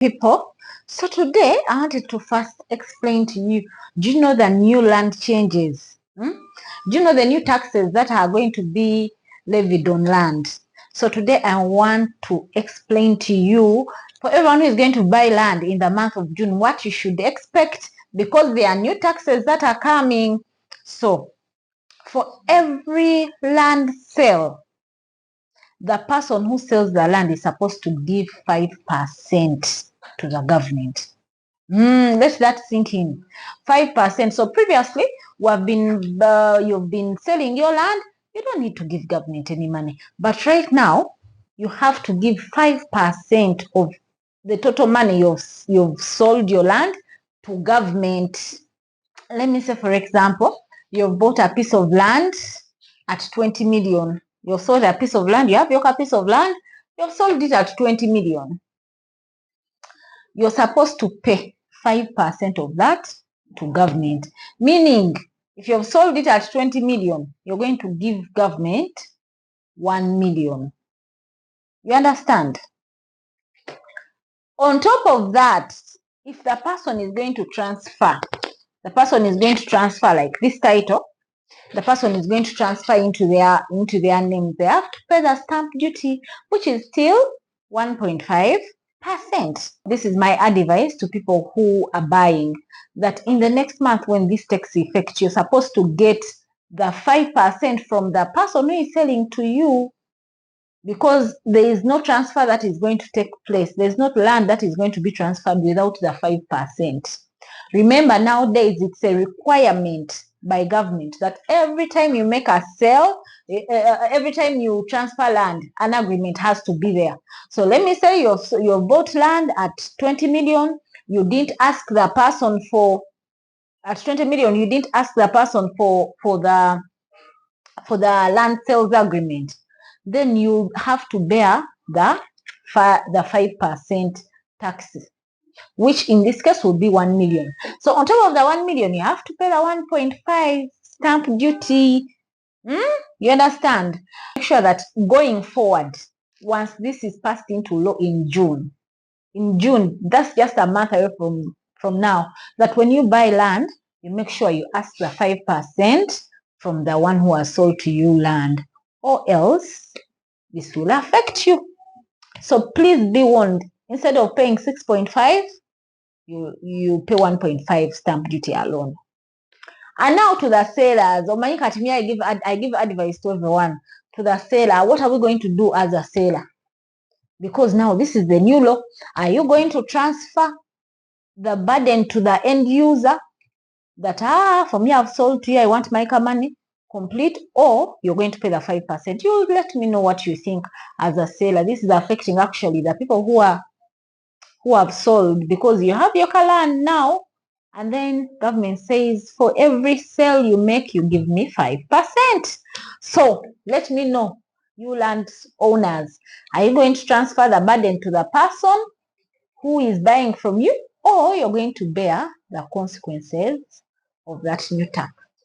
People, so today I wanted to first explain to you, do you know the new land changes? Do you know the new taxes that are going to be levied on land? So today I want to explain to you, for everyone who is going to buy land in the month of June, what you should expect, because there are new taxes that are coming. So for every land sale, the person who sells the land is supposed to give 5% to the government. Let that sink in. 5%. So previously, you've been selling your land. You don't need to give government any money. But right now, you have to give 5% of the total money you've sold your land to government. Let me say, for example, you've bought a piece of land at 20 million. You've sold a piece of land. You have your piece of land. You've sold it at 20 million. You're supposed to pay 5% of that to government. Meaning, if you've sold it at 20 million, you're going to give government 1 million. You understand? On top of that, if the person is going to transfer, like this title, the person is going to transfer into their name, they have to pay the stamp duty, which is still 1.5%. This is my advice to people who are buying, that in the next month when this takes effect, you're supposed to get the 5% from the person who is selling to you, because there is no transfer that is going to take place. There's not land that is going to be transferred without the 5%. Remember, nowadays it's a requirement by government that every time you make a sale, every time you transfer land, an agreement has to be there. So let me say you've bought land at 20 million. You didn't ask the person for, at 20 million, you didn't ask the person for the land sales agreement. Then you have to bear the 5% taxes, which in this case will be 1 million. So on top of the 1 million, you have to pay the 1.5 stamp duty. You understand? Make sure that going forward, once this is passed into law in June, that's just a month away from now, that when you buy land, you make sure you ask the 5% from the one who has sold to you land, or else this will affect you. So please be warned. Instead of paying 6.5, you pay 1.5 stamp duty alone. And now to the sellers, I give advice to everyone. To the seller, what are we going to do as a seller? Because now this is the new law. Are you going to transfer the burden to the end user, that for me, I've sold to you, I want my money complete, or you're going to pay the 5%? You let me know what you think as a seller. This is affecting actually the people who have sold, because you have your land now, and then government says for every sale you make, you give me 5%. So let me know, you land owners, are you going to transfer the burden to the person who is buying from you, or you're going to bear the consequences of that new tax?